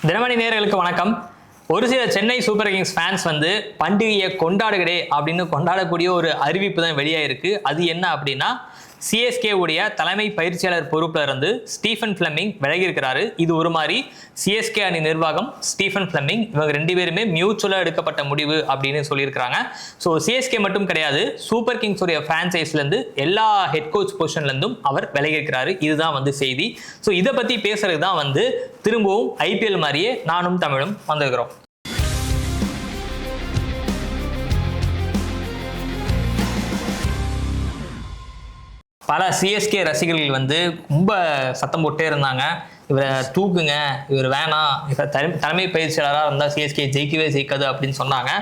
தினமணி நேயர்களுக்கு வணக்கம். ஒரு சில சென்னை சூப்பர் கிங்ஸ் ஃபேன்ஸ் வந்து பண்டிகையை கொண்டாடுகிறே அப்படின்னு கொண்டாடக்கூடிய ஒரு அறிவிப்பு தான் வெளியாயிருக்கு. அது என்ன அப்படின்னா, சிஎஸ்கே உடைய தலைமை பயிற்சியாளர் பொறுப்புல இருந்து ஸ்டீஃபன் ஃபிளெமிங் விலகி இருக்கிறாரு. இது ஒரு மாதிரி சிஎஸ்கே அணி நிர்வாகம், ஸ்டீஃபன் ஃபிளெமிங் இவங்க ரெண்டு பேருமே மியூச்சுவலா எடுக்கப்பட்ட முடிவு அப்படின்னு சொல்லியிருக்கிறாங்க. ஸோ சிஎஸ்கே மட்டும் கிடையாது, சூப்பர் கிங்ஸ் உடைய பிரான்சைஸ்ல இருந்து எல்லா ஹெட் கோச் பொசிஷன்ல இருந்தும் அவர் விலகி இருக்கிறாரு. இதுதான் வந்து செய்தி. ஸோ இதை பத்தி பேசுறது தான் வந்து திரும்பவும் ஐபிஎல் மாதிரியே நானும் தமிழும் வந்திருக்கிறோம். பல சிஎஸ்கே ரசிகர்கள் வந்து ரொம்ப சத்தம் போட்டே இருந்தாங்க, இவரை தூக்குங்க, இவர் வேணாம், இவர் தலைமை பயிற்சியாளராக இருந்தால் சிஎஸ்கே ஜெயிக்காது அப்படின்னு சொன்னாங்க.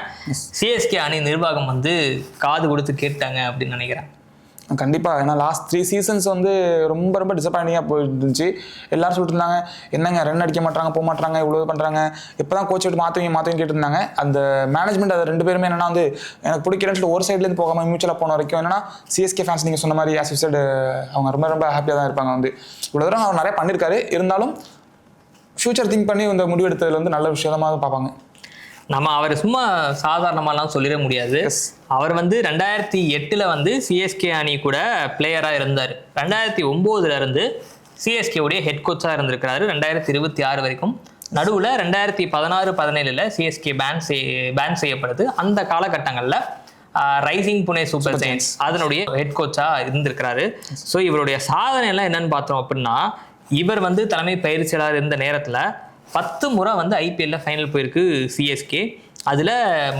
சிஎஸ்கே அணி நிர்வாகம் வந்து காது கொடுத்து கேட்டாங்க அப்படின்னு நினைக்கிறேன். கண்டிப்பாக. ஏன்னா லாஸ்ட் 3 சீசன்ஸ் வந்து ரொம்ப டிசப்பாயிண்டிங்காக போயிட்டு இருந்துச்சு. எல்லாரும் சொல்லிட்டு இருந்தாங்க, என்னங்க ரன் அடிக்க மாட்டாங்க, போக மாட்டாங்க, இவ்வளோ பண்ணுறாங்க, எப்போ தான் கோச் விட்டு மாற்றுவீங்க கேட்டுருந்தாங்க. அந்த மேனேஜ்மெண்ட் அது ரெண்டு பேருமே என்னன்னா வந்து எனக்கு பிடிக்கிறேன்னு சொல்லிட்டு ஒரு சைட்லேருந்து போகாமல் மியூச்சுவலாக போன வரைக்கும் என்னன்னா சிஎஸ்கே ஃபேன்ஸ் நீங்கள் சொன்ன மாதிரி ஆஸ் அவங்க ரொம்ப ஹாப்பியாக தான் இருப்பாங்க. வந்து இவ்வளோ தூரம் அவர் நிறைய பண்ணியிருக்காரு, இருந்தாலும் ஃபியூச்சர் திங்க் பண்ணி இந்த முடிவெடுத்ததில் வந்து நல்ல விஷயமாக பார்ப்பாங்க. நம்ம அவர் சும்மா சாதாரணமாலாம் சொல்லிட முடியாது. அவர் வந்து 2008 வந்து சிஎஸ்கே அணி கூட பிளேயராக இருந்தார். 2009 இருந்து சிஎஸ்கே உடைய ஹெட் கோச்சாக இருந்திருக்கிறாரு 2026 வரைக்கும். நடுவில் 2016-17 சிஎஸ்கே பேன் செய்யப்படுது. அந்த காலகட்டங்களில் ரைசிங் புனே சூப்பர் ஜெயின்ஸ் அதனுடைய ஹெட் கோச்சாக இருந்திருக்கிறாரு. ஸோ இவருடைய சாதனை எல்லாம் என்னன்னு பார்த்தோம் அப்படின்னா, இவர் வந்து தலைமை பயிற்சியாளர் இருந்த நேரத்தில் 10 முறை வந்து ஐபிஎல்ல ஃபைனல் போயிருக்கு சிஎஸ்கே. அதில்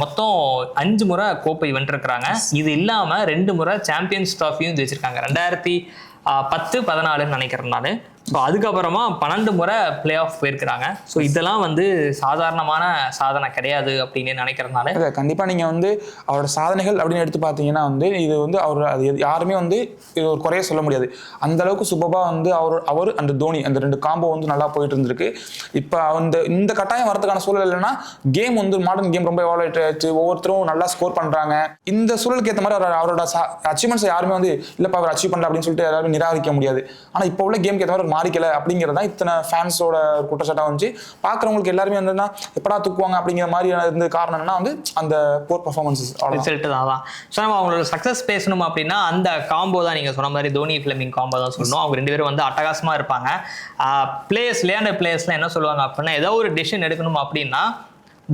மொத்தம் 5 முறை கோப்பை வென்றிருக்கிறாங்க. இது இல்லாமல் 2 முறை சாம்பியன்ஸ் ட்ராஃபியும் ஜெயிச்சிருக்காங்க, 2010-14 நினைக்கிறேன் நான். ஸோ அதுக்கப்புறமா 12 முறை பிளே ஆஃப் போயிருக்கிறாங்க. ஸோ இதெல்லாம் வந்து சாதாரணமான சாதனை கிடையாது அப்படின்னு நினைக்கிறதுனால கண்டிப்பாக நீங்கள் வந்து அவரோட சாதனைகள் அப்படின்னு எடுத்து பார்த்தீங்கன்னா வந்து இது வந்து அவர் அது யாருமே வந்து இது ஒரு குறைய சொல்ல முடியாது. அந்த அளவுக்கு சூப்பராக வந்து அவர் அந்த தோனி அந்த 2 காம்போ வந்து நல்லா போயிட்டு இருந்திருக்கு. இப்போ இந்த கட்டாயம் வரதுக்கான சூழல் இல்லைன்னா கேம் வந்து மாடர்ன் கேம் ரொம்ப எவால்வேட் ஆச்சு, ஒவ்வொருத்தரும் நல்லா ஸ்கோர் பண்ணுறாங்க. இந்த சூழலுக்கு ஏற்ற மாதிரி அவரோட அச்சீவ்மெண்ட்ஸ் யாருமே வந்து இல்லைப்பா அவர் அச்சீவ் பண்ணல அப்படின்னு சொல்லிட்டு எல்லாரும் நிராகரிக்க முடியாது. ஆனால் இப்போ உள்ள கேம்க்கு ஏற்ற மாதிரி மாறிக்கல அப்படிங்கிறதா இத்தனை ஃபேன்ஸோட குற்றச்சாட்டாக வந்துச்சு. பார்க்குறவங்களுக்கு எல்லாருமே வந்து எப்படா தூக்குவாங்க அப்படிங்கிற மாதிரி இருந்த காரணம் என்னன்னா வந்து அந்த போர் பர்ஃபார்மன்ஸஸ் ரிசல்ட் தான். ஸோ நம்ம அவங்களோட சக்ஸஸ் பேசணும் அப்படின்னா அந்த காம்போ தான் நீங்கள் சொன்ன மாதிரி தோனி ஃபிளெமிங் காம்போ தான் சொல்லணும். அவங்க 2 பேரும் வந்து அட்டகாசமாக இருப்பாங்க. விளையாண்ட பிளேயர்ஸ்லாம் என்ன சொல்லுவாங்க அப்படின்னா, ஏதோ ஒரு டெசிஷன் எடுக்கணும் அப்படின்னா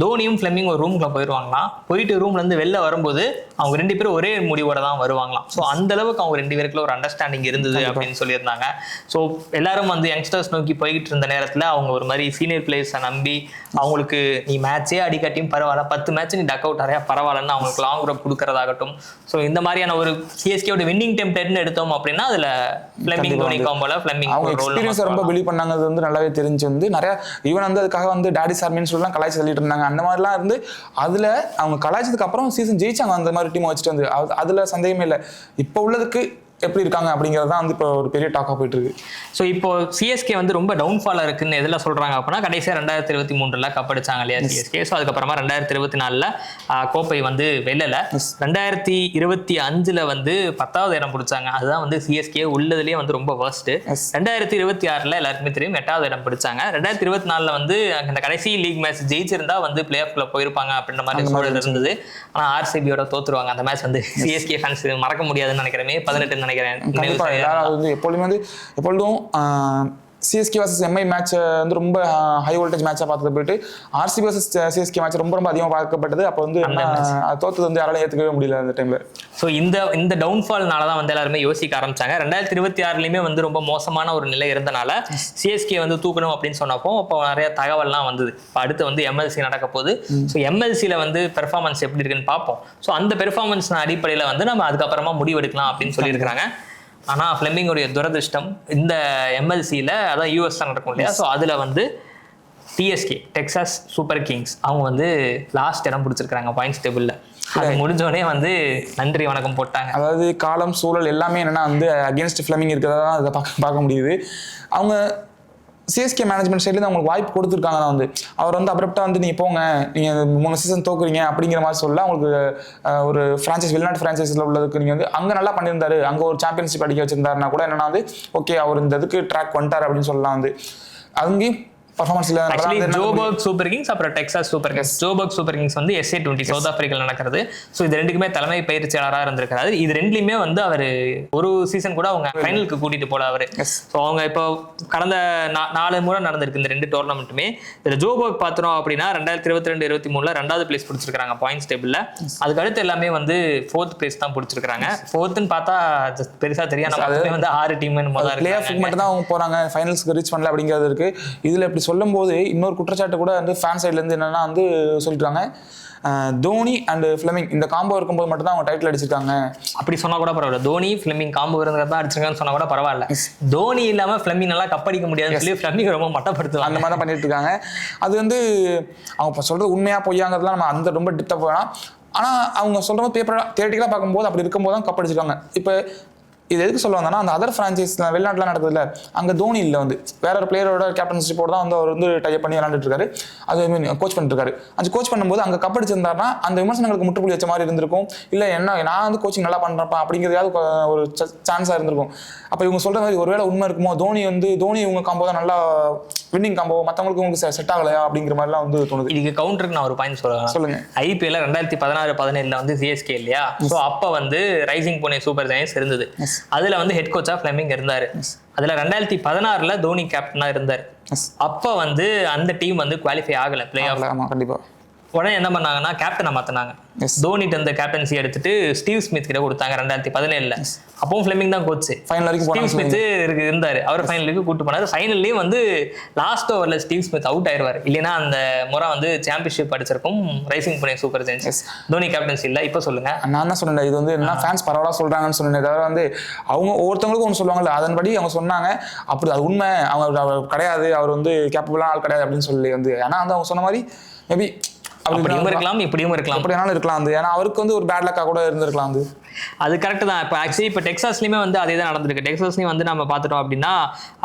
தோனியும் ஃபிளெமிங் ஒரு ரூம்குள்ள போயிடுவாங்களாம். போயிட்டு ரூம்லேருந்து வெளில வரும்போது அவங்க 2 பேரும் ஒரே முடிவோட தான் வருவாங்களாம். ஸோ அந்த அளவுக்கு அவங்க 2 பேருக்குள்ள ஒரு அண்டர்ஸ்டாண்டிங் இருந்தது அப்படின்னு சொல்லியிருந்தாங்க. ஸோ எல்லாரும் வந்து யங்ஸ்டர்ஸ் நோக்கி போய்கிட்டு இருந்த நேரத்தில் அவங்க ஒரு மாதிரி சீனியர் பிளேயர்ஸை நம்பி அவங்களுக்கு நீ மேட்சே அடிக்காட்டியும் பரவாயில்ல, 10 மேட்ச் நீ டக் அவுட் ஆறையா பரவாயில்லன்னு அவங்களுக்கு லாங் ரப் கொடுக்கறதாகட்டும். ஸோ இந்த மாதிரியான ஒரு சிஎஸ்கேவோட வின்னிங் டெம்ப்ளேட்னு எடுத்தோம் அப்படின்னா அதில் ஃபிளெமிங் தோனி காம்போல ஃபிளெமிங் அவங்க எக்ஸ்பீரியன்ஸ் ரொம்ப பிலீவ் பண்ணாங்க. அது வந்து நல்லாவே தெரிஞ்சு வந்து நிறைய ஈவன் வந்து அதுக்காக வந்து டாடி சார்மின்னு சொல்லலாம் கலாய்ச்சி சொல்லிட்டு இருந்தாங்க. அந்த மாதிரிலாம் இருந்து அதில் அவங்க கலாய்ச்சதுக்கு அப்புறம் சீசன் ஜெயிச்சாங்க. அந்த மாதிரி டீம் வச்சுட்டு வந்து அதில் சந்தேகமே இல்லை. இப்போ உள்ளதுக்கு எப்படி இருக்காங்க அப்படிங்கிறது தான் வந்து இப்போ ஒரு பெரிய டாக்காக போயிட்டு இருக்கு. ஸோ இப்போ சிஎஸ்கே வந்து ரொம்ப டவுன்ஃபாலாக இருக்குன்னு எதில் சொல்கிறாங்க அப்படின்னா, கடைசியாக 2023 கப் அடிச்சாங்க இல்லையா சிஎஸ்கே. ஸோ அதுக்கப்புறமா 2024 கோப்பை வந்து வெல்லலை. 2025 வந்து 10வது இடம் பிடிச்சாங்க. அதுதான் வந்து சிஎஸ்கே உள்ளதுலேயே வந்து ரொம்ப வர்ஸ்ட்டு. 2026 எல்லாருக்குமே தெரியும் 8வது இடம் பிடிச்சாங்க. 2024 வந்து அந்த கடைசி லீக் மேட்ச் ஜெயிச்சிருந்தா வந்து பிளே ஆஃப்ல போயிருப்பாங்க அப்படின்ற மாதிரி சூழல் இருந்தது. ஆனால் ஆர்சிபியோட தோத்துருவாங்க. அந்த மேட்ச் வந்து சிஎஸ்கே ஃபேன்ஸ் மறக்க முடியாதுன்னு நினைக்கிறேன். 18 எப்பொழுதும் சிஎஸ்கே வர்சஸ் எம்ஐ மேட்ச் வந்து ரொம்ப ஹை வோல்டேஜ் மேட்சாக பார்த்தது போயிட்டு ஆர்சிபி வர்சஸ் சிஎஸ்கே மேட்ச் ரொம்ப அதிகமாக பார்க்கப்பட்டது. அப்போ வந்து தோத்தது வந்து யாராலும் ஏற்றுக்கவே முடியல அந்த டைம்ல. ஸோ இந்த டவுன்ஃபால்னால தான் வந்து எல்லாருமே யோசிக்க ஆரம்பிச்சாங்க. 2026 வந்து ரொம்ப மோசமான ஒரு நிலை இருந்தனால சிஎஸ்கே வந்து தூக்கணும் அப்படின்னு சொன்னப்போ அப்போ நிறைய தகவல்லாம் வந்தது. இப்போ அடுத்து வந்து எம்எல்சி நடக்க போகுது. ஸோ எம்எல்சியில் வந்து பெர்ஃபார்மன்ஸ் எப்படி இருக்குன்னு பார்ப்போம். ஸோ அந்த பெர்ஃபார்மன்ஸ் அடிப்படையில் வந்து நம்ம அதுக்கப்புறமா முடிவெடுக்கலாம் அப்படின்னு சொல்லியிருக்கிறாங்க. ஆனால் ஃபிளெமிங்கோடைய துரதிருஷ்டம் இந்த எம்எல்சியில் அதான் யூஎஸ் நடக்கும் இல்லையா. ஸோ அதில் வந்து டிஎஸ்கே டெக்சாஸ் சூப்பர் கிங்ஸ் அவங்க வந்து லாஸ்ட் இடம் பிடிச்சிருக்காங்க பாயிண்ட்ஸ் டேபிளில். அது முடிஞ்சோடனே வந்து நன்றி வணக்கம் போட்டாங்க. அதாவது காலம் சூழல் எல்லாமே என்னன்னா வந்து அகேன்ஸ்ட் ஃபிளெமிங் இருக்கிறதா தான் அதை பார்க்க முடியுது. அவங்க சிஎஸ்கே மேனேஜ்மெண்ட் சைட்லேருந்து அவங்களுக்கு வாய்ப்பு கொடுத்துருக்காங்க தான் வந்து அவர் வந்து அப்ரப்டாக வந்து நீங்கள் போங்க, நீங்கள் 3 சீசன் தோக்குறீங்க அப்படிங்கிற மாதிரி சொல்ல அவங்களுக்கு ஒரு ஃப்ரான்ச்சைஸ் வெளிநாட்டு ஃப்ரான்ச்சைஸில் உள்ளதுக்கு நீங்கள் வந்து அங்கே நல்லா பண்ணியிருந்தாரு, அங்கே ஒரு சாம்பியன்ஷிப் அடிக்க வச்சிருந்தாருன்னா கூட என்னன்னா வந்து ஓகே அவர் இந்த இதுக்கு ட்ராக் வந்துட்டார் அப்படின்னு சொல்லலாம். வந்து அங்கேயும் பர்ஃபார்மன்ஸ் ஆக்சுவலி இல்லை. ஜோபர்க் சூப்பர் கிங்ஸ் அப்புறம் Texas super Kings. Joburg super Kings வந்து SA-20 சவுத் ஆப்பிரிக்கால நடக்கிறது. ஸோ இது ரெண்டுக்குமே தலைமை பயிற்சியாளராக இருந்திருக்காரு. இது ரெண்டுலையுமே வந்து அவர் ஒரு சீசன் கூட அவங்க ஃபைனலுக்கு கூட்டிட்டு போல அவரு. ஸோ அவங்க இப்போ கடந்த 4 முறை நடந்திருக்கு இந்த 2 டோர்னமெண்ட்டுமே. இதில் ஜோபர்க் பார்த்தோம் அப்படின்னா 2022-23 2வது பிளேஸ் பிடிச்சிருக்காங்க பாயிண்ட்ஸ் டேபிள்ல. அதுக்கு அடுத்து எல்லாமே வந்து 4th பிளேஸ் தான் பிடிச்சிருக்காங்க. 4th பார்த்தா பெருசா தெரியும், நம்ம வந்து 6 டீம் பிளே ஆஃப் மட்டும் தான் அவங்க போறாங்க, ஃபைனல்ஸ்க்கு ரீச் பண்ணல அப்படிங்கிறது இருக்கு. இதுல இப்படி சொல்லும்போது இன்னொரு குற்றச்சாட்டு கூட வந்து ஃபேன் சைட்ல இருந்து என்னன்னா வந்து சொல்லிட்டாங்க, தோனி அண்ட் ஃபிளமிங் இந்த காம்போ இருக்கும்போது மட்டும் தான் அவங்க டைட்டில் அடிச்சிருக்காங்க. அப்படி சொன்னா கூட பரவாயில்ல. தோனி ஃபிளமிங் காம்போ இருந்ததான் அடிச்சிருக்கான்னு சொன்னா கூட பரவாயில்ல. தோனி இல்லாம ஃபிளமிங் நல்லா கப்படிக்க முடியாதுன்னு சொல்லி ஃபிளமிங் ரொம்ப மட்டப்படுத்துவாங்க. அந்த மாதிரி தான் பண்ணிட்டு இருக்காங்க. அது வந்து அவங்க சொல்றது உண்மையா பொய்யாங்கிறதுலாம் நம்ம அந்த ரொம்ப டிப்டா போகலாம். ஆனா அவங்க சொல்ற மாதிரி பேப்பர் தியேட்டிக்கலா பார்க்கும்போது அப்படி இருக்கும்போது தான் கப்படிச்சிருக்காங்க. இப்போ இது எதுக்கு சொல்ல வந்தோம்னா, அந்த அதர் ஃப்ரான்ச்சைஸ்ல வெளிநாட்டுல நடக்குதுல்ல, அங்க தோனி இல்லை வந்து வேற ஒரு பிளேயரோட கேப்டன்ஷிப்போட தான் வந்து அவர் வந்து டைப் பண்ணி விளையாண்டுட்டு இருக்காரு. அது கோச் பண்ணிட்டு இருக்காரு. அந்த கோச் பண்ணும்போது அங்க கப்படிச்சிருந்தாருன்னா அந்த விமர்சனங்களுக்கு முற்றுப்புள்ளி வச்ச மாதிரி இருந்திருக்கும். இல்ல என்ன நான் வந்து கோச்சிங் நல்லா பண்றப்பா அப்படிங்கிறதாவது ஒரு சான்ஸா இருந்திருக்கும். அப்ப இவங்க சொல்ற மாதிரி ஒருவேளை உண்மை இருக்குமோ, தோனி இவங்க காம்போ தான் நல்லா வின்னிங் காம்போ, மற்றவங்களுக்கு உங்களுக்கு செட் ஆகலையா அப்படிங்கிற மாதிரிலாம் வந்து தோணுது. இதுக்கு கவுண்டருக்கு நான் ஒரு பாயிண்ட் சொல்லுங்க. IPL 2016-17 வந்து CSK இல்லையா, ஸோ அப்போ வந்து ரைசிங் புனே சூப்பர் ஜெயன்ஸ் இருந்தது. அதுல வந்து ஹெட் கோச்சா ஃபிளமிங் இருந்தாரு. அதுல 2016 தோனி கேப்டனா இருந்தாரு. அப்ப வந்து அந்த டீம் வந்து குவாலிஃபை ஆகல பிளே ஆஃப். கண்டிப்பா. உடனே என்ன பண்ணாங்கன்னா கேப்டனை மாத்தினாங்க. தோனிட்டு அந்த கேப்டன்சி எடுத்துட்டு ஸ்டீவ் ஸ்மித் கிட்ட கொடுத்தாங்க 2017. அப்பவும் ஃபிளமிங் தான் கோச். ஸ்டீவ் ஸ்மித் இருந்தாரு, அவர் ஃபைனலுக்கு கூட்டு போனாரு. ஃபைனல்லயும் வந்து லாஸ்ட் ஓவர்ல ஸ்டீவ் ஸ்மித் அவுட் ஆயிடுவார். இல்லைன்னா அந்த முறை வந்து சாம்பியன்ஷிப் அடிச்சிருக்கும் Rising Pune Super Giants. Dhoni captaincy இல்ல. இப்ப சொல்லுங்க. நான் தான் சொன்னேன், இது வந்து என்ன ஃபேன்ஸ் பரவாயில்ல சொல்றாங்கன்னு சொன்னேன். தவிர வந்து அவங்க ஒவ்வொருத்தவங்களுக்கும் ஒன்று சொல்லுவாங்கல்ல, அதன்படி அவங்க சொன்னாங்க. அப்படி அது உண்மை, அவங்க கிடையாது, அவர் வந்து கேப்பபிளான ஆள் கிடையாது அப்படின்னு சொல்லி வந்து, ஏன்னா வந்து அவங்க சொன்ன மாதிரி மேபி அப்படியும் இருக்கலாம், இப்படியும் இருக்கலாம், அப்படினாலும் இருக்கலாம் வந்து. ஏன்னா அவருக்கு வந்து ஒரு பேட் லக்கா கூட இருந்திருக்கலாம் வந்து. அது கரெக்ட் தான். இப்போ ஆக்சுவலி இப்போ டெக்சாஸ்லயுமே வந்து அதே தான் நடந்திருக்கு. டெக்சாஸ்லயும் வந்து நம்ம பார்த்துட்டோம் அப்படின்னா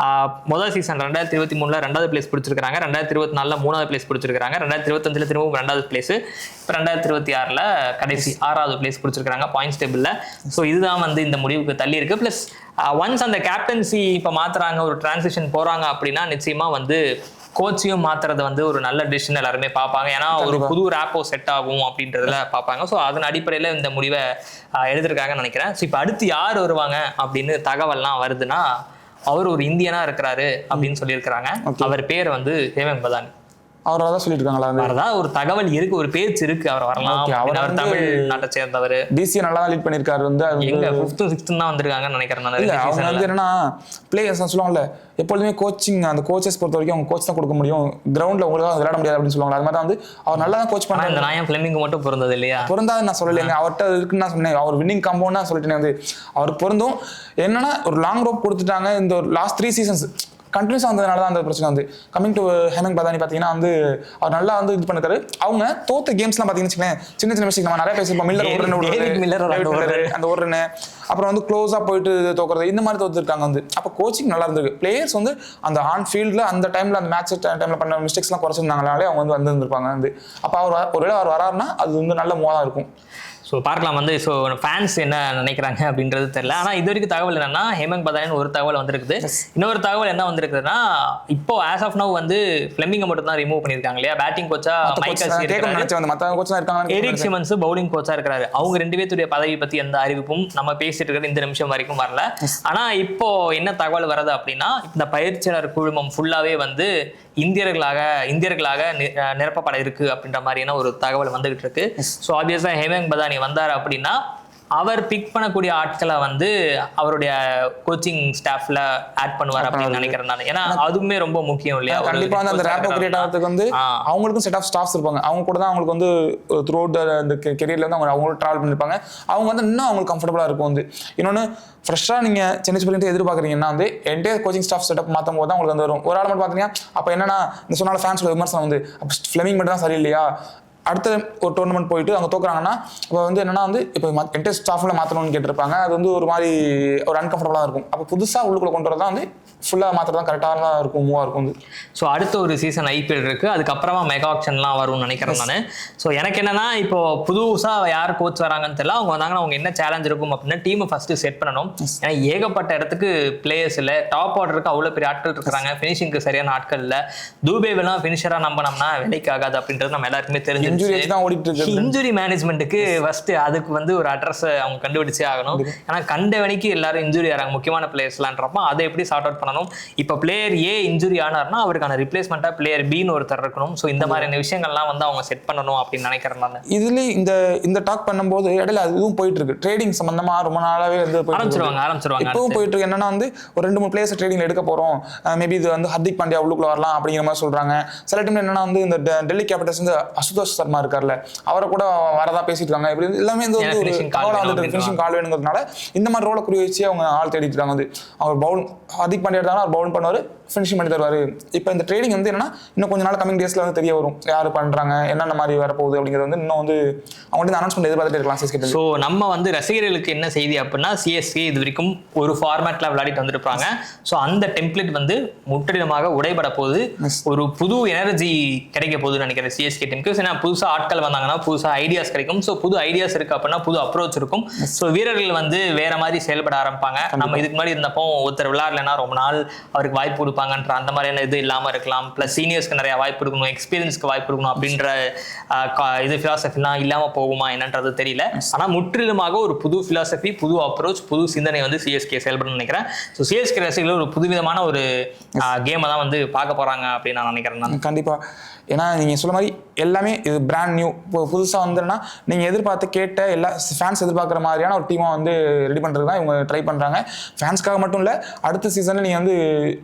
முதல் சீசன் 2023 2வது பிளேஸ் பிடிச்சிருக்காங்க, 2024 3வது பிளேஸ் பிடிச்சிருக்காங்க, 2025 திரும்பவும் 2வது பிளேஸ், இப்போ 2026 கடைசி 6வது பிளேஸ் பிடிச்சிருக்காங்க பாயிண்ட்ஸ் டேபிள்ல. ஸோ இதுதான் வந்து இந்த முடிவுக்கு தள்ளி இருக்கு. பிளஸ் ஒன்ஸ் அந்த கேப்டன்சி இப்போ மாத்துறாங்க, ஒரு டிரான்சிஷன் போறாங்க அப்படின்னா நிச்சயமா வந்து கோச்சையும் மாத்துறது வந்து ஒரு நல்ல டிசிஷன் எல்லாருமே பார்ப்பாங்க. ஏன்னா ஒரு புது ரேப்போ செட் ஆகும் அப்படின்றதுல பார்ப்பாங்க. ஸோ அதன் அடிப்படையில் இந்த முடிவை எடுத்திருக்காங்கன்னு நினைக்கிறேன். ஸோ இப்போ அடுத்து யார் வருவாங்க அப்படின்னு தகவல்லாம் வருதுன்னா, அவர் ஒரு இந்தியனா இருக்கிறாரு அப்படின்னு சொல்லியிருக்கிறாங்க. அவர் பேர் வந்து ஹேமந்த் பதானி. அவரால் தான் சொல்லிட்டு இருக்காங்களா? அதான் ஒரு தகவல் இருக்கு, ஒரு பேச்சு இருக்கு, அவர் வரலாம். அவர் தமிழ்நாட்டை சேர்ந்தவர். டிசி நல்லா லீட் பண்ணிருக்காரு வந்து. எங்க 5th 6th தான் வந்திருக்காங்கன்னு நினைக்கிறேன். அவங்க வந்து என்னன்னா பிளேயர்ஸ் சொல்லுவாங்கல்ல, எப்பொழுதுமே கோச்சிங் அந்த கோச்சஸ் பொறுத்த வரைக்கும் அவங்க கோச் தான் கொடுக்க முடியும், கிரவுண்ட்ல உங்களுக்கு விளையாட முடியாது அப்படின்னு சொல்லுவாங்க. அது மாதிரி வந்து அவர் நல்லா தான் கோச் பண்ணாங்க. இந்த நாயம் ஃபிளமிங் மட்டும் பொருந்தது இல்லையா? பொருந்தாது நான் சொல்லலைங்க, அவர்கிட்ட இருக்குன்னு நான் சொன்னேன். அவர் வின்னிங் காம்போன்னு தான் சொல்லிட்டேன் வந்து. அவருக்கு பொருந்தும். என்னன்னா ஒரு லாங் ரோப் கொடுத்துட்டாங்க. இந்த ஒரு லாஸ்ட் 3 சீசன்ஸ் கண்டினியூஸாக வந்ததுனால தான் அந்த பிரச்சனை வந்து. கமிங் டு ஹேமந்த் பதானி பார்த்தீங்கன்னா வந்து அவர் நல்லா வந்து இது பண்ணிருக்காரு. அவங்க தோத்த கேம்ஸ்லாம் பார்த்தீங்கன்னு சின்ன சின்ன மிஸ்டேக் நம்ம நிறைய பேசியிருப்போம். மில்லர் அந்த ஒரு ரன், அப்புறம் வந்து க்ளோஸாக போயிட்டு தோக்குறது, இந்த மாதிரி தோத்துருக்காங்க வந்து. அப்போ கோச்சிங் நல்லா இருந்திருக்கு. பிளேயர்ஸ் வந்து அந்த ஆன் ஃபீல்டில் அந்த டைமில் அந்த மேட்ச் டைமில் பண்ண மிஸ்டேக்ஸ்லாம் குறைச்சிருந்தாங்கனாலே அவங்க வந்து வந்துருப்பாங்க வந்து. அப்போ ஒருவேளை அவர் வராருன்னா அது வந்து நல்ல மோதாக இருக்கும். ஸோ பார்க்கலாம் வந்து. ஸோ ஃபேன்ஸ் என்ன நினைக்கிறாங்க அப்படின்றது தெரியல. ஆனால் இது வரைக்கும் தகவல் என்னன்னா, ஹேமந்த் பதானின்னு ஒரு தகவல் வந்திருக்குது. இன்னொரு தகவல் என்ன வந்திருக்குதுன்னா, இப்போ ஆஸ் ஆஃப் நவ் வந்து ஃபிளமிங்கை மட்டும் தான் ரிமூவ் பண்ணியிருக்காங்க இல்லையா. பேட்டிங் கோச்சா எரிக் சிமன்ஸ் பவுலிங் கோச்சா இருக்கிறாரு. அவங்க 2 பேருடைய பதவி பத்தி எந்த அறிவிப்பும் நம்ம பேசிட்டு இருக்கிற இந்த நிமிஷம் வரைக்கும் வரல. ஆனா இப்போ என்ன தகவல் வருது அப்படின்னா, இந்த பயிற்சியாளர் குழுமம் ஃபுல்லாவே வந்து இந்தியர்களாக நிரப்பப்பட இருக்கு அப்படின்ற மாதிரியான ஒரு தகவல் வந்துகிட்டு இருக்கு. ஸோ ஆப்வியஸா ஹேமந்த் பதானி வந்தார் அப்படின்னா அவர் பிக் பண்ணக்கூடிய ஆட்களை வந்து அவருடைய கோச்சிங் ஸ்டாஃப்ல ஆட் பண்ணுவார் அப்படின்னு நினைக்கிறேன் நான். ஏன்னா அதுவுமே ரொம்ப முக்கியம் இல்லையா. கண்டிப்பா அந்த ரேப்போ கிரியேட் ஆகிறதுக்கு வந்து அவங்களுக்கும் செட் ஆஃப் ஸ்டாஃப்ஸ் இருப்பாங்க. அவங்க கூட தான் அவங்களுக்கு வந்து த்ரூ அவுட் அந்த கெரியர்ல வந்து அவங்களும் டிராவல் பண்ணிருப்பாங்க. அவங்க வந்து இன்னும் அவங்களுக்கு கம்ஃபர்டபுளா இருக்கும் வந்து. இன்னொன்னு ஃப்ரெஷ்ஷாக நீங்கள் சென்னை சூப்பர் கிங்ஸ் எதிர்பார்க்குறீங்கன்னா வந்து என்டையர் கோச்சிங் ஸ்டாஃப் செட்டப் மாற்றும் போது தான் உங்களுக்கு வந்து வரும். ஒரு ஆள் மட்டும் பார்த்தீங்கன்னா அப்போ என்னன்னா இந்த சொன்னால ஃபேன்ஸோட விமர்சனம் வந்து அப்போ ஃபிளமிங் மட்டும் தான் சரியில்லையா, அடுத்த ஒரு டோர்னமெண்ட் போயிட்டு அவங்க தோக்குறாங்கன்னா இப்போ வந்து என்னன்னா வந்து இப்போ என்டையர் ஸ்டாஃப்ல மாற்றணும்னு கேட்டிருப்பாங்க. அது வந்து ஒரு மாதிரி ஒரு அன்கம்ஃபர்டபுளாக இருக்கும். அப்போ புதுசாக உள்ளுக்குள்ள கொண்டு வரதான் வந்து ஃபுல்லாக மாத்திரம் தான் கரெக்டாக தான் இருக்கும், மூவாக இருக்கும். ஸோ அடுத்த ஒரு சீசன் ஐபிஎல் இருக்கு, அதுக்கப்புறமா மெகா ஆக்ஷன்லாம் வரும்னு நினைக்கிறேன் நான். ஸோ எனக்கு என்னன்னா இப்போ புதுசாக யார் கோச் வராங்கன்னு தெரியல. அவங்க வந்தாங்கன்னா அவங்க என்ன சேலஞ்ச் இருக்கும் அப்படின்னா டீமை ஃபர்ஸ்ட் செட் பண்ணணும். ஏன்னா ஏகப்பட்ட இடத்துக்கு பிளேயர்ஸ் இல்லை, டாப் ஆர்டருக்கு அவ்வளோ பெரிய ஆட்கள் இருக்கிறாங்க, ஃபினிஷிங்க்கு சரியான ஆட்கள் இல்லை. தூபேவெல்லாம் ஃபினிஷராக நம்பினோம்னா வேலைக்கு ஆகாது அப்படின்றது நம்ம எல்லாருக்குமே தெரிஞ்சு. இன்ஜுரி மேனேஜ்மெண்ட்டுக்கு ஃபர்ஸ்ட் அதுக்கு வந்து ஒரு அட்ரஸ் அவங்க கண்டுபிடிச்சே ஆகணும். ஏன்னா கண்டவனிக்கு எல்லாரும் இன்ஜுரி ஆகிறாங்க, முக்கியமான பிளேயர்ஸ்லான்றப்போ அதை எப்படி சார்ட் அவுட் பண்ணணும். இப்போ பிளேயர் ஏ இன்ஜுரி ஆனார்னா அவருக்கான ரிப்ளேஸ்மெண்ட்டாக பிளேயர் பின்னு ஒருத்தர் இருக்கணும். ஸோ இந்த மாதிரியான விஷயங்கள்லாம் வந்து அவங்க செட் பண்ணணும் அப்படின்னு நினைக்கிறேன் நான். இதுலேயே இந்த டாக் பண்ணும்போது இடையில அதுவும் போயிட்டு இருக்கு, ட்ரேடிங் சம்பந்தமா ரொம்ப நாளாவே வந்து ஆரம்பிச்சிருவாங்க. இப்பவும் போயிட்டு இருக்கு. என்னன்னா வந்து ஒரு 2-3 பிளேயர்ஸ் ட்ரேடிங் எடுக்க போறோம், மேபி இது வந்து ஹர்திக் பாண்டியா உள்ளுக்குள்ள வரலாம் அப்படிங்கிற மாதிரி சொல்றாங்க. சில டைம் என்னன்னா வந்து இந்த டெல்லி கேபிட்டல்ஸ் வந்து அசுதோஷ் சர்மா இருக்கார்ல, அவரை கூட வரதா பேசிட்டு இருக்காங்க. இப்படி எல்லாமே வந்து ஒரு ஃபினிஷிங் கால் வேணுங்கிறதுனால இந்த மாதிரி ரோலை குறி வச்சு அவங்க ஆள் தேடிட்டு இருக்காங்க. வந்து அவர் பவுல் ஹர்திக் பாண்டியா எடுத்தாலும் அவர் பவுல் பண்ணுவார், ஃபினிஷிங் பண்ணி தருவார். இப்போ இந்த ட்ரேடிங் வந்து என்னன்னா இன்னும் கொஞ்ச நாள் கமிங் டேஸ்ல வந்து தெரிய வரும் யார் பண்றாங்க, என்னென்ன மாதிரி வரப்போகுது அப்படிங்கிறது வந்து இன்னும் வந்து அவங்க வந்து அனௌன்ஸ்மெண்ட் எதிர்பார்த்துட்டு இருக்கலாம் சிஎஸ்கே. ஸோ நம்ம வந்து ரசிகர்களுக்கு என்ன செய்தி அப்படின்னா சிஎஸ்கே இது வரைக்கும் ஒரு ஃபார்மேட்ல விளையாடிட்டு வந்துருப்பாங்க. ஸோ அந்த டெம்ப்ளேட் வந்து முற்றிலுமாக உடைபட போகுது. ஒரு புது எனர்ஜி கிடைக்க போகுதுன்னு நினைக்கிறேன் சிஎஸ்கே டீமுக்கு. ஏன்னா புதுசாக ஆட்கள் வந்தாங்கன்னா புதுசாக ஐடியாஸ் கிடைக்கும். ஸோ புது ஐடியாஸ் இருக்கு அப்படின்னா புது அப்ரோச் இருக்கும். ஸோ வீரர்கள் வந்து வேற மாதிரி செயல்பட ஆரம்பிப்பாங்க. நம்ம இதுக்கு முன்னாடி இருந்தப்போ ஒருத்தர் விளையாடலைன்னா ரொம்ப நாள் அவருக்கு வாய்ப்பு கொடுப்பாங்கன்ற அந்த மாதிரியான இது இல்லாமல் இருக்கலாம். பிளஸ் சீனியர்ஸ்க்கு நிறைய வாய்ப்பு கொடுக்கணும், எக்ஸ்பீரியன்ஸ்க்கு வாய்ப்பு கொடுக்கணும் அப்படின்ற இது பிலாசபிலாம் இல்லாமல் போகுமா என்னன்றது தெரியல. ஆனால் முற்றிலுமாக ஒரு புது பிலாசபி, புது அப்ரோச், புது சிந்தனை வந்து சிஎஸ்கே செயல்படும் நினைக்கிறேன். ஸோ சிஎஸ்கே ரசிகர்கள் ஒரு புதுவிதமான ஒரு கேமை தான் வந்து பார்க்க போறாங்க அப்படின்னு நான் நினைக்கிறேன் நான். கண்டிப்பா. ஏன்னா நீங்கள் சொல்ல மாதிரி எல்லாமே இது பிராண்ட் நியூ. இப்போ புதுசாக வந்துன்னா நீங்கள் எதிர்பார்த்து கேட்ட எல்லா ஃபேன்ஸ் எதிர்பார்க்குற மாதிரியான ஒரு டீமாக வந்து ரெடி பண்ணுறது தான் இவங்க ட்ரை பண்ணுறாங்க. ஃபேன்ஸ்க்காக மட்டும் இல்லை, அடுத்த சீசனில் நீங்கள் வந்து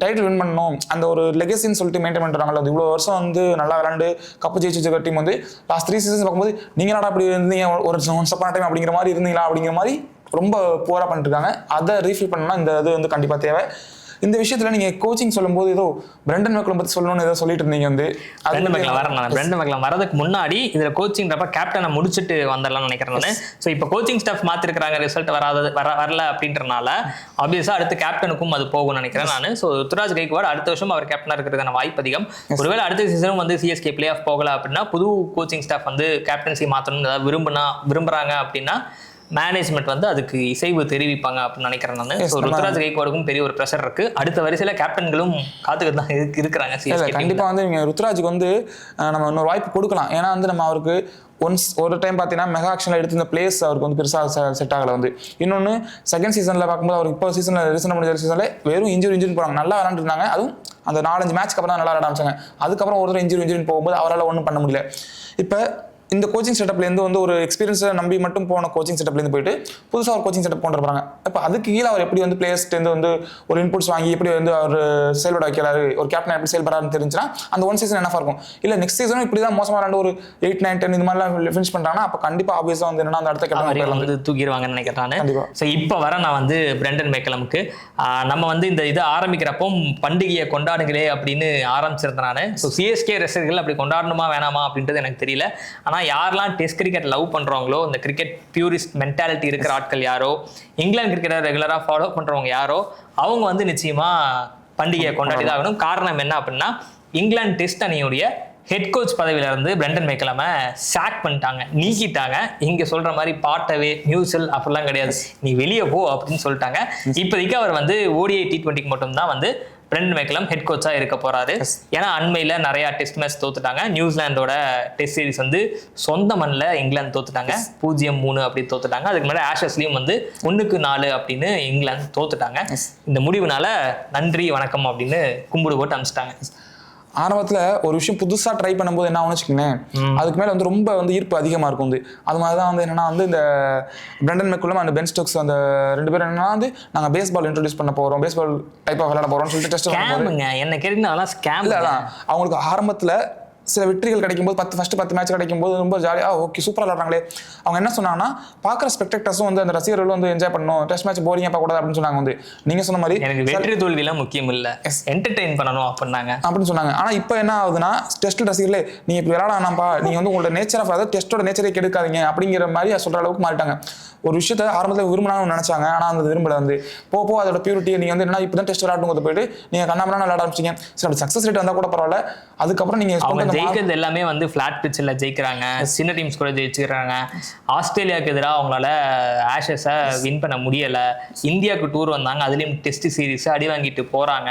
டைட்டில் வின் பண்ணணும் அந்த ஒரு லெகசின்னு சொல்லிட்டு மெயின்டைன் பண்ணுறாங்களா. அது இவ்வளோ வருஷம் வந்து நல்லா விளாண்டு கப்பு ஜெயிச்சு வச்சுக்கிற டீம் வந்து லாஸ்ட் 3 சீசன்ஸ் பார்க்கும்போது நீங்கள் நாடா அப்படி இருந்தீங்க ஒரு ஒன்ஸ் அப்பான டைம் அப்படிங்கிற மாதிரி இருந்தீங்களா அப்படிங்கிற மாதிரி ரொம்ப புவராக பண்ணிட்டு இருக்காங்க. அதை ரீஃபில் பண்ணணும்னா இந்த இது வந்து கண்டிப்பாக தேவை. இந்த விஷயத்துல நீங்க கோச்சிங் சொல்லும்போது ஏதோ பிரெண்டன் மெக்லம் பத்தி சொல்லணும்னு ஏதோ சொல்லிட்டு இருந்தீங்க. வந்து பிரெண்டன் மெக்லம் வரதுக்கு முன்னாடி இதுல கோச்சிங்ன்றப்ப கேப்டனை முடிச்சுட்டு வந்துடலாம்னு நினைக்கிறேன் நான். ஸோ இப்போ கோச்சிங் ஸ்டாஃப் மாத்திருக்காங்க, ரிசல்ட் வரல அப்படின்றனால ஆப்வியஸா அடுத்து கேப்டனுக்கும் அது போகும்னு நினைக்கிறேன் நான். ஸோ ருத்துராஜ் கைக்வாட் அடுத்த வருஷம் அவர் கேப்டனா இருக்கிறதுக்கான வாய்ப்பு அதிகம். ஒருவேளை அடுத்த சீசனும் வந்து சிஎஸ்கே பிளே ஆஃப் போகல அப்படின்னா புது கோச்சிங் ஸ்டாஃப் வந்து கேப்டன்சி மாற்றணும்னு ஏதாவது விரும்புறாங்க அப்படின்னா மேனேஜ்மெண்ட் வந்து அதுக்கு இசைவு தெரிவிப்பாங்க அப்படின்னு நினைக்கிறேன் நான். ஸோ ருத்துராஜ் கைக்வாடுக்கும் பெரிய ஒரு ப்ரெஷர் இருக்கு. அடுத்த வரிசையில கேப்டன்களும் காத்துக்கிட்டு தான் இருக்கிறாங்க. கண்டிப்பா வந்து நீங்க ருத்துராஜுக்கு வந்து நம்ம இன்னொரு வாய்ப்பு கொடுக்கலாம். ஏன்னா வந்து நம்ம அவருக்கு ஒரு டைம் பார்த்தீங்கன்னா மெகா ஆக்ஷனில் எடுத்து இந்த பிளேஸ் அவருக்கு வந்து பெருசாக செட் ஆகலை. வந்து இன்னொன்று செகண்ட் சீசனில் பார்க்கும்போது அவருக்கு இப்போ சீசனில் ரீசன் முடிஞ்ச சீசனில் வெறும் இன்ஜுரி போகிறாங்க. நல்லா விளாண்டுருந்தாங்க, அதுவும் அந்த 4-5 மேட்ச்க்கு அப்புறம் தான் நல்லா விளாட ஆரம்பிச்சாங்க. அதுக்கப்புறம் ஒரு இன்ஜுரி போகும்போது அவரால் ஒன்றும் பண்ண முடியல. இப்போ இந்த கோச்சிங் செட்டப்லேருந்து வந்து ஒரு எக்ஸ்பீரியன்ஸை நம்பி மட்டும் போன கோச்சிங் செட்டப்லேருந்து போயிட்டு புதுசாக ஒரு கோச்சிங் செட்டப் கொண்டு வராங்க. இப்போ அதுக்கு கீழே அவர் எப்படி வந்து பிளேயர்ஸ்லேருந்து வந்து ஒரு இன்புட்ஸ் வாங்கி எப்படி வந்து அவர் செயல்பட வைக்கிறாரு, ஒரு கேப்டன் எப்படி செயல்படாருன்னு தெரிஞ்சுன்னா அந்த ஒன் சீசன் என்ன இருக்கும். இல்லை நெக்ஸ்ட் சீசனும் இப்படி தான் மோசமாக விளாண்டு ஒரு 8, 9, 10 இந்த மாதிரிலாம் ஃபினிஷ் பண்ணுறாங்கன்னா அப்போ கண்டிப்பாக ஆப்வியஸாக வந்து என்னன்னா அந்த அடுத்த கேப்டன் வந்து தூக்கிடுவாங்கன்னு நினைக்கிறேன். கண்டிப்பாக. ஸோ இப்போ வர நான் வந்து பிரெண்டன் மெக்லமுக்கு நம்ம வந்து இந்த இதை ஆரம்பிக்கிறப்போ பண்டிகையை கொண்டாடுங்களே அப்படின்னு ஆரம்பிச்சிருந்தேன் நான். ஸோ சிஎஸ்கே ரசிகர்கள் அப்படி கொண்டாடணுமா வேணாமா அப்படின்றது எனக்கு தெரியல. ஆனால் யாரெல்லாம் டெஸ்ட் கிரிக்கெட் லவ் பண்றாங்களோ, இந்த கிரிக்கெட் பியூரிஸ்ட் மென்டாலிட்டி இருக்கிற ஆட்கள் யாரோ, இங்கிலாந்து கிரிக்கெட்டை ரெகுலரா ஃபாலோ பண்றவங்க யாரோ, அவங்க வந்து நிச்சயமா பண்டிகையை கொண்டாடி தான் ஆகணும். காரணம் என்ன அப்படின்னா இங்கிலாந்து டெஸ்ட் அணியுடைய ஹெட் கோச் பதவியில இருந்து பிரெண்டன் மெக்லமை சாக் பண்ணிட்டாங்க, நீக்கிட்டாங்க. இங்க சொல்ற மாதிரி பாட்டவே மியூசில் அப்படிலாம் கிடையாது, நீ வெளியே போ அப்படின்னு சொல்லிட்டாங்க. இப்போதைக்கு அவர் வந்து ODI T20 மட்டும்தான் வந்து பிரெண்டன் மெக்லம் ஹெட் கோச்சா இருக்க போறாரு. ஏன்னா அண்மையில நிறைய டெஸ்ட் மேட்ச் தோத்துட்டாங்க. நியூசிலாந்தோட டெஸ்ட் சீரிஸ் வந்து சொந்த மண்ணில் இங்கிலாந்து தோத்துட்டாங்க, 0-3 அப்படி தோத்துட்டாங்க. அதுக்கு முன்னாடி ஆஷஸ்லயும் வந்து 1-4 அப்படின்னு இங்கிலாந்து தோத்துட்டாங்க. இந்த முடிவுனால நன்றி வணக்கம் அப்படின்னு கும்பிடு போட்டு அனுப்பிச்சிட்டாங்க. ஆரம்பத்தில் ஒரு விஷயம் புதுசாக ட்ரை பண்ணும்போது என்ன ஆகும்னு வச்சுக்கோங்களேன், அதுக்கு மேலே வந்து ரொம்ப வந்து ஈர்ப்பு அதிகமாக இருக்கும். வந்து அது மாதிரி தான் வந்து என்னன்னா வந்து இந்த Brendan McCullum and Ben Stokes அந்த 2 பேரும் என்னன்னா வந்து நாங்கள் பேஸ்பால் இன்ட்ரோடியூஸ் பண்ண போகிறோம், பேஸ்பால் டைப் ஆஃப் விளையாட போகிறோம்னு சொல்லிட்டு டெஸ்ட் என்ன கேட்டீங்கன்னா ஸ்கேம் இல்லை. அவங்களுக்கு ஆரம்பத்தில் சில வெற்றிகள் கிடைக்கும்போது ஃபர்ஸ்ட் 10 மேட்ச் கிடைக்கும்போது ரொம்ப ஜாலியாக ஓகே சூப்பராக விளாட்றாங்களே. அவங்க என்ன சொன்னாங்கன்னா பார்க்குற ஸ்பெக்டேட்டர்ஸும் வந்து அந்த ரசிகர்களும் வந்து என்ஜாய் பண்ணணும், டெஸ்ட் மேட்ச் போரிங்காக பார்க்கக்கூடாது அப்படின்னு சொன்னாங்க. வந்து நீங்கள் சொன்ன மாதிரி எனக்கு வெற்றி தோல்விலாம் முக்கியம் இல்லை, என்டர்டெயின் பண்ணணும் அப்படின்னு சொன்னாங்க. ஆனால் இப்போ என்ன ஆகுதுன்னா டெஸ்ட் ரசிகர்களே நீங்கள் இப்படி விளையாட வேணாம்ப்பா, நீங்கள் வந்து உங்களோட நேச்சர் ஆஃப் அதாவது டெஸ்ட்டோட நேச்சரே கெடுக்காதீங்க அப்படிங்கிற மாதிரி சொல்கிற அளவுக்கு மாறிட்டாங்க. ஒரு விஷயத்தை ஆரம்பத்தில் விரும்பினாலும் நினைச்சாங்க, ஆனால் அந்த விரும்பல வந்து போ அதோட பியூரிட்டியை நீங்கள் வந்து என்ன இப்போ தான் டெஸ்ட் விளையாடுங்க போயிட்டு நீங்கள் கண்ணாமலாம் விளையாட ஆரம்பிச்சிங்க. சரி சக்ஸஸ் ரேட் வந்தால் கூட பரவாயில்ல, அதுக்கப்புறம் நீங்கள் ஜெயிக்கிறது எல்லாமே வந்து ஃபிளாட் பிச்சில் ஜெயிக்கிறாங்க, சின்ன டீம்ஸ் கூட ஜெயிச்சுக்கிறாங்க. ஆஸ்திரேலியாவுக்கு எதிராக அவங்களால ஆஷஸை வின் பண்ண முடியலை. இந்தியாவுக்கு டூர் வந்தாங்க, அதுலேயும் டெஸ்ட் சீரீஸ் அடி வாங்கிட்டு போகிறாங்க.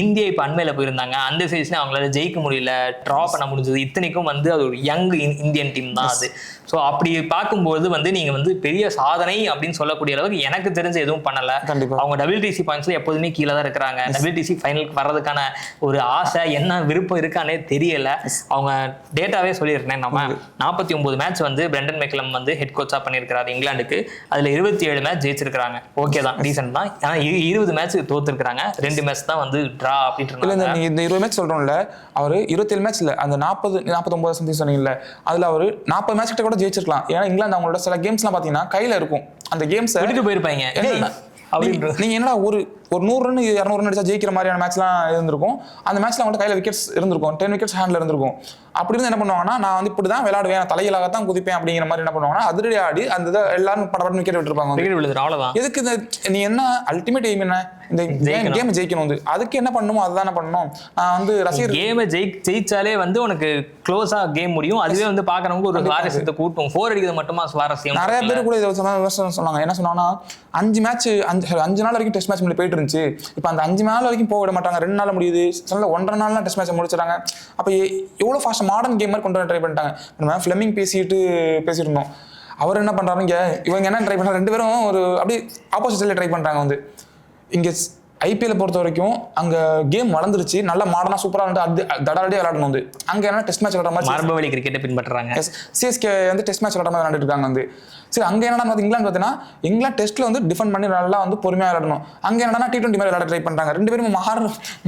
இந்தியா இப்போ அண்மையில் போயிருந்தாங்க, அந்த சீரீஸ்ல அவங்களால ஜெயிக்க முடியல, ட்ரா பண்ண முடிஞ்சது. இத்தனைக்கும் வந்து அது ஒரு யங் இந்தியன் டீம் தான் அது. ஸோ அப்படி பார்க்கும்போது வந்து நீங்கள் வந்து பெரிய சாதனை அப்படின்னு சொல்லக்கூடிய அளவுக்கு எனக்கு தெரிஞ்ச எதுவும் பண்ணலை. அவங்க WTC பாயிண்ட்ஸ்ல எப்போதுமே கீழே தான் இருக்கிறாங்க. WTC ஃபைனலுக்கு வர்றதுக்கான ஒரு ஆசை என்ன விருப்பம் இருக்கானே தெரியல. அவங்க டேட்டாவே சொல்லியிருக்கேன், நம்ம 49 மேட்ச் வந்து பிரெண்டன் மெக்கலம் வந்து ஹெட் கோச்சா பண்ணியிருக்கிறாரு இங்கிலாந்துக்கு. அதில் 27 மேட்ச் ஜெயிச்சிருக்காங்க, ஓகே தான், டீசென்ட் தான். ஆனால் 20 மேட்ச் தோத்துருக்காங்க, 2 மேட்ச் தான் வந்து ட்ரா அப்படின்ட்டு. இந்த 20 மேட்ச் சொல்றோம்ல, அவர் 27 மேட்ச் இல்லை, அந்த 49 சம்திங் சொன்னீங்கல்ல, அதில் அவர் 40 மேட்ச் கிட்ட கூட ஜெயிச்சிருக்கலாம். ஏன்னா இங்கிலாந்து அவங்களோட சில கேம்ஸ்லாம் பார்த்தீங்கன்னா கையில் இருக்கும், அந்த கேம்ஸ் விட்டுட்டு போயிருப்பாங்க. நீங்க என்னடா ஒரு 100 ரன் 200 ரன் அடிச்சா ஜெயிக்கிற மாதிரியான மேட்ச்லாம் இருந்திருக்கும். அந்த மேட்ச்ல அவங்கள்ட்ட கையில் விக்கெட்ஸ் இருந்திருக்கும், 10 விக்கெட்ஸ் ஹேண்ட்ல இருந்திருக்கும். அப்படி இருந்து என்ன பண்ணுவாங்கன்னா, நான் வந்து இப்படி தான் விளையாடுவேன், தலையிலாக தான் குதிப்பேன் அப்படிங்கிற மாதிரி என்ன பண்ணுவாங்கன்னா, அதிரடி ஆடி அந்த எல்லாரும் படப்பட்டு விக்கெட் விட்டுருப்பாங்க. எதுக்கு நீ என்ன அல்டிமேட் எய்ம் என்ன, இந்த கேம் ஜெயிக்கணும் வந்து, அதுக்கு என்ன பண்ணணுமோ அதுதானே பண்ணணும். நான் வந்து ரசிகர் கேமை ஜெயிச்சாலே வந்து உனக்கு க்ளோஸா கேம் முடியும். அதுவே வந்து பாக்குறவங்க ஒரு சுவாரஸ்யத்தை கூட்டும். 4 அடிக்கிறது மட்டுமா சுவாரஸ்யம்? நிறைய பேர் கூட இதை சொன்னாங்க. என்ன சொன்னாங்கன்னா 5 நாள் வரைக்கும் டெஸ்ட் மேட்ச் முன்னாடி போயிட்டு இருந்துச்சு, இப்போ அந்த 5 நாள் வரைக்கும் போக விட மாட்டாங்க, 2 நாள் முடியுது, சில 1.5 நாள்லாம் டெஸ்ட் மேட்ச் முடிச்சிடறாங்க. அப்போ எவ்வளோ ஃபாஸ்ட் மாடர்ன் கேம் மாதிரி கொண்டு வர ட்ரை பண்ணிட்டாங்க. நம்ம ஃபிளெமிங் பேசிட்டு இருந்தோம், அவர் என்ன பண்றாருங்க, இவங்க என்ன ட்ரை பண்றாங்க, 2 பேரும் ஒரு அப்படியே ஆப்போசிட் சைடில் ட்ரை பண்றாங்க. வந்து இங்கே IPL பொறுத்த வரைக்கும் அங்க கேம் வளர்ந்துருச்சு, நல்ல மாடர்னா சூப்பரா வந்து தடாலடியா விளையாடணும். வந்து அங்க என்ன டெஸ்ட் மேட்ச் விளையாடுற மாதிரி மரபுவழி கிரிக்கெட்டை பின்பற்றுறாங்க. CSK வந்து டெஸ்ட் மேட்ச் விளையாடுற மாதிரி விளையாண்டுட்டு இருக்காங்க. வந்து சரி அங்க என்னன்னா இங்கிலாந்து பார்த்தீங்கன்னா, இங்கிலாந்து டெஸ்ட்ல வந்து டிஃபெண்ட் பண்ணி நல்லா வந்து பொறுமையா விளையாடணும். அங்க என்னன்னா T20 மாதிரி விளையாட ட்ரை பண்றாங்க. 2 பேரும்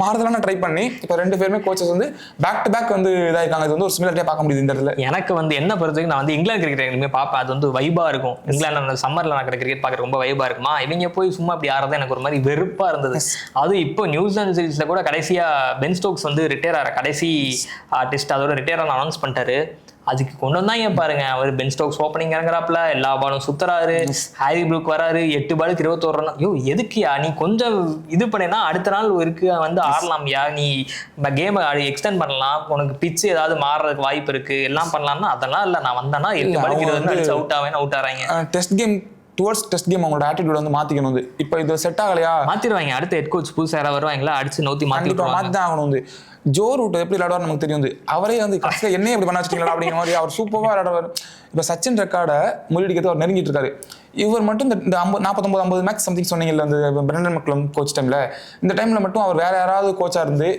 மாறுதலான ட்ரை பண்ணி இப்போ 2 பேருமே கோச்சஸ் வந்து பேக் டு பேக் வந்து இதாயிருக்காங்க. இது வந்து ஒரு சிமிலரிட்டியா பார்க்க முடியுது இந்த இடத்துல. எனக்கு வந்து என்ன பொறுத்தவரைக்கும் நான் வந்து இங்கிலாந்து கிரிக்கெட் எங்களுமே பார்ப்பேன், அது வந்து வைபா இருக்கும். இங்கிலாந்து சம்மர்ல நடக்கிற கிரிக்கெட் பார்க்க ரொம்ப வைபா இருக்குமா, இவங்க போய் சும்மா அப்படி ஆடுறது எனக்கு ஒரு மாதிரி வெறுப்பா இருந்தது. அது இப்போ நியூசிலாந்து சீரீஸ்ல கூட கடைசியா பென் ஸ்டோக்ஸ் வந்து ரிட்டையர் ஆகிற கடைசி டெஸ்ட் அதோட ரிட்டையர் அனௌன்ஸ் பண்ணிட்டாரு. அதுக்கு கொண்டு வந்தாங்க பாருங்க, அவர் பென் ஸ்டோக்ஸ் ஓப்பனிங் இறங்குறாப்புல, எல்லா பாலும் சுத்துறாரு, ஹாரி ப்ரூக் வராரு, 8 பாலுக்கு 21 ரன். ஐயோ எதுக்குயா நீ கொஞ்சம் இது பண்ணினா அடுத்த நாள் இருக்கு வந்து ஆடலாம்யா, நீ கேமை எக்ஸ்டெண்ட் பண்ணலாம், உனக்கு பிச்சு ஏதாவது மாறுறதுக்கு வாய்ப்பு இருக்கு, எல்லாம் பண்ணலாம்னா அதெல்லாம் இல்லை. நான் வந்தேன்னா 8 பாலுக்கு 20 ரன் அவுட் ஆவேன், அவுட் ஆறாங்க. Test game towards test game அவங்களோட ஆட்டிடியூட் வந்து மாத்திக்கணும். வந்து இப்போ இது செட் ஆகலையா மாத்திடுவாங்க. அடுத்த ஹெட் கோச் புதுசா யாராவது வருவாங்களா, அடிச்சு நோத்தி மாத்தி தான் ஆகணும். வந்து ஜோ ரூட் எப்படி விளையாடுவார் நமக்கு தெரியும். வந்து அவரே வந்து கடைசியில் என்னையே எப்படி பண்ண வச்சுட்டீங்களா அப்படிங்கிற மாதிரி அவர் சூப்பராக விளையாடுவார். இப்போ சச்சின் ரெக்கார்டை முறியடிக்கிறது அவர் நெருங்கிட்டு இருக்காரு. இவர் மட்டும் இந்த 49-50 மேட்ச் சம்திங் சொன்னீங்கல்ல, அந்த பிரெண்டன் மெக்கலம் கோச் டைம்ல, இந்த டைம்ல மட்டும் அவர் வேற யாராவது கோச்சா இருந்து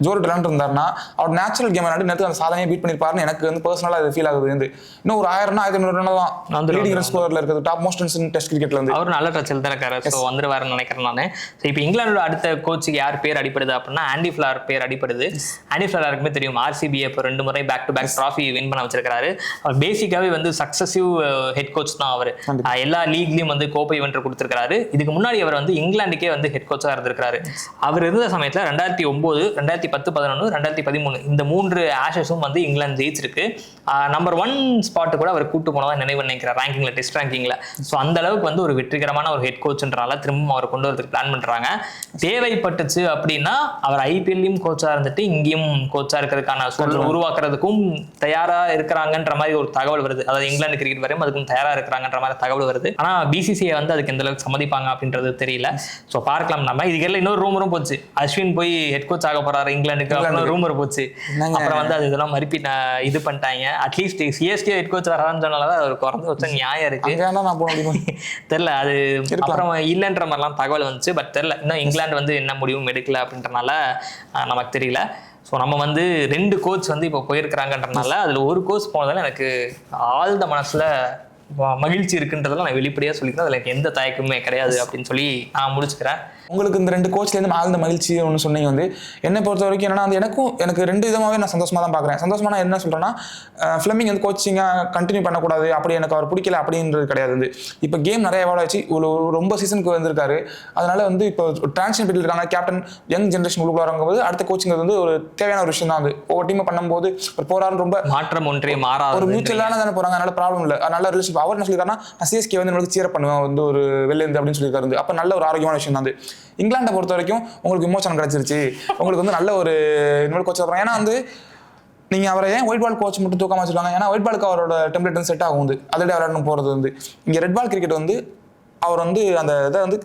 ஜோர் விளையாண்டு இருந்தாருன்னா அவர் நேச்சுரல் கேம் விளையாண்டு நேரத்துக்கு அந்த சாதனையை பீட் பண்ணிருப்பாருன்னு எனக்கு வந்து பர்சனலா அது ஃபீல் ஆகுது. வந்து இன்னும் ஒரு 1000 1500 ரன் தான் லீடிங் ரன் ஸ்கோர்ல இருக்குது, top most runs in test கிரிக்கெட்ல. வந்து அவர் நல்ல டச்சில் தான் இருக்காரு. ஸோ வந்துருவாருன்னு நினைக்கிறேன் நான். ஸோ இப்போ இங்கிலாந்தோட அடுத்த கோச்சுக்கு யார் பேர் அடிப்படுது அப்படின்னா ஆண்டி ஃபிளார் பேர் அடிப்படுது. ஆண்டி ஃபிளாருக்குமே தெரியும், RCB இப்போ 2 முறை back to back trophy win பண்ண வச்சிருக்காரு. அவர் பேசிக்காவே வந்து சக்சஸிவ் ஹெட் கோச் தான். அவர் எல்லா லீக்லயும் வந்து கோப்பை வென்று கொடுத்திருக்காரு. இதுக்கு முன்னாடி அவர் வந்து இங்கிலாந்துக்கே வந்து ஹெட் கோச்சா இருந்திருக்காரு. அவர் இருந்த சமயத்துல 2009, 2010, 2011, 2013 இந்த 3 ஆஷஸும் வந்து இங்கிலாந்து ஜெயிச்சிருக்கு. நம்பர் 1 ஸ்பாட்டு கூட அவர் கூட்டு போனதா நினைவு நினைக்கிறார் ரேங்கிங்ல, டெஸ்ட் ரேங்கிங்ல. ஸோ அந்த அளவுக்கு வந்து ஒரு வெற்றிகரமான ஒரு ஹெட் கோச்ன்றனால திரும்ப அவர் கொண்டு வரதுக்கு பிளான் பண்றாங்க. தேவைப்பட்டுச்சு அப்படின்னா அவர் IPLலையும் கோச்சா இருந்துட்டு இங்கேயும் கோச்சா இருக்கிறதுக்கான சூழல் உருவாக்குறதுக்கும் தயாரா இருக்கிறாங்கன்ற மாதிரி ஒரு தகவல் வருது. அதாவது இங்கிலாந்து கிரிக்கெட் வரையும் அதுக்கும் தயாரா இருக்கிறாங்கிற மாதிரி தகவல் வருது. ஆனா BCCI வந்து அதுக்கு எந்த அளவுக்கு சம்மதிப்பாங்க அப்படின்றது தெரியல. ஸோ பார்க்கலாம். நம்ம இதுக்கெல்லாம் இன்னொரு ரூமரும் போச்சு, அஸ்வின் போய் ஹெட் கோச் ஆக போறாரு இங்கிலாந்துக்கு, ரூமர் போச்சு. அப்புறம் வந்து அது இதெல்லாம் மறுப்பி இது பண்ணிட்டாங்க. அட்லீஸ்ட் CSK ஹெட் கோச் வரான்னு சொன்னாலதான் ஒரு குறைஞ்ச வச்ச நியாயம் இருக்கு. தெரியல அது அப்புறம் இல்லைன்ற மாதிரிலாம் தகவல் வந்துச்சு. பட் தெரியல இன்னும் இங்கிலாந்து வந்து என்ன முடிவும் எடுக்கல அப்படின்றனால நமக்கு தெரியல. ஸோ நம்ம வந்து 2 கோச் வந்து இப்போ போயிருக்கிறாங்கன்றனால அதில் ஒரு கோச் போனதால எனக்கு ஆழ்ந்த மனசுல மகிழ்ச்சி இருக்குன்றதெல்லாம் நான் வெளிப்படையாக சொல்லிக்கிறேன். அதில் எனக்கு எந்த தயக்கமே கிடையாது அப்படின்னு சொல்லி நான் முடிச்சுக்கிறேன். உங்களுக்கு இந்த 2 கோச்லேருந்து ஆழ்ந்த மகிழ்ச்சி ஒன்று சொன்னீங்க வந்து என்னை பொறுத்த வரைக்கும் என்னன்னா வந்து எனக்கு 2 விதமாகவே நான் சந்தோஷமாக தான் பார்க்குறேன். சந்தோஷமான என்ன சொல்கிறேன்னா ஃப்ளெமிங் வந்து கோச்சிங்காக கண்டினியூ பண்ணக்கூடாது அப்படி எனக்கு அவர் பிடிக்கல அப்படின்றது கிடையாது. வந்து இப்போ கேம் நிறைய எவால்வ் ஆச்சு, ரொம்ப சீசனுக்கு வந்திருக்காரு. அதனால வந்து இப்போ டிரான்சிஷன் பீரியட் இருக்காங்க, கேப்டன் யங் ஜென்ரேஷன் உள்ள வரங்கும்போது அடுத்த கோச்சிங் வந்து ஒரு தேவையான ஒரு விஷயம் தான். அது ஒவ்வொரு டீமை பண்ணும்போது ஒரு போராடும் ரொம்ப மாற்றம் ஒன்றே மாறாது, ஒரு மியூச்சுவலான தானே போகிறாங்க, அதனால ப்ராப்ளம் இல்லை. நல்ல ரிலேஷன். அவர் என்ன சொல்லியிருக்காருன்னா நான் சிஎஸ்கே வந்து நம்மளுக்கு சீர பண்ணுவேன் வந்து ஒரு வெளிலேருந்து அப்படின்னு சொல்லியிருக்காரு. அப்போ நல்ல ஒரு ஆரோக்கியமான விஷயம் தான். இங்கிலாண்டை பொறுத்த வரைக்கும் உங்களுக்கு விமோசனம் கிடைச்சிருச்சு, உங்களுக்கு வந்து நல்ல ஒரு இன்னொரு கோச் வர்றாங்க. ஏன்னா வந்து நீங்கள் அவரை ஏன் ஒயிட் பால் கோச் மட்டும் தூக்கமாக வச்சுருக்காங்க, ஏன்னா ஒயிட் பாலுக்கு அவரோட டெம்ப்ளேட் வந்து செட் ஆகும். வந்து அதே விளையாடணும் போகிறது வந்து இங்கே ரெட் பால் கிரிக்கெட் வந்து அவர் வந்து அந்த இதை வந்து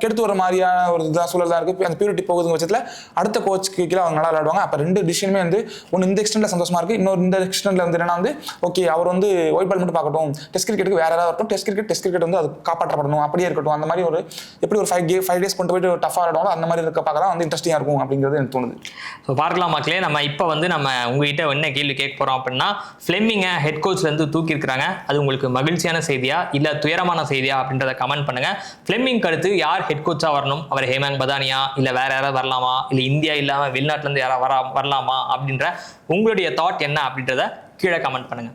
கெடுத்து வர மாதிரியான ஒரு இதாக சூழல் தான் இருக்குது. அந்த பியூரிட்டி போகுதுங்க பட்சத்தில் அடுத்த கோச்சுக்கு கீழே அவங்க நல்லா விளையாடுவாங்க. அப்போ 2 டிசிஷனுமே வந்து ஒன்று இந்த எக்ஸ்டெண்டில் சந்தோஷமாக இருக்குது, இன்னொரு இந்த எக்ஸ்டெண்டில் வந்து என்னன்னா வந்து ஓகே அவர் வந்து ஒயிட் பால் மட்டும் பார்க்கட்டும், டெஸ்ட் கிரிக்கெட்டுக்கு வேறு ஏதாவது இருக்கட்டும், டெஸ்ட் கிரிக்கெட் வந்து அது காப்பாற்றப்படணும் அப்படியே இருக்கட்டும். அந்த மாதிரி ஒரு எப்படி ஒரு 5 டேஸ் கொண்டு போயிட்டு ஒரு டஃபாக விளையாடுவாங்க, அந்த மாதிரி இருக்க பார்க்க தான் வந்து இன்ட்ரெஸ்டிங்காக இருக்கும் அப்படிங்கிறது எனக்கு தோணுது. ஸோ பார்க்கலாம் மக்களே, நம்ம இப்போ வந்து நம்ம உங்ககிட்ட என்ன கேள்வி கேட்க போகிறோம் அப்படின்னா, ஃப்ளெமிங்கை ஹெட் கோச்லேருந்து தூக்கியிருக்கிறாங்க, அது உங்களுக்கு மகிழ்ச்சியான செய்தியா இல்லை துயரமான செய்தியா அப்படின்றத கமெண்ட் பண்ணுங்கள். ஃப்ளெமிங் அடுத்து யார் ஹெட் கோச்சா வரணும், அவர் ஹேமங் பதானியா இல்லை வேற யாராவது வரலாமா, இல்லை இந்தியா இல்லாமல் வெளிநாட்டிலேருந்து யாராவது வரலாமா அப்படின்ற உங்களுடைய தாட் என்ன அப்படின்றத கீழே கமெண்ட் பண்ணுங்க.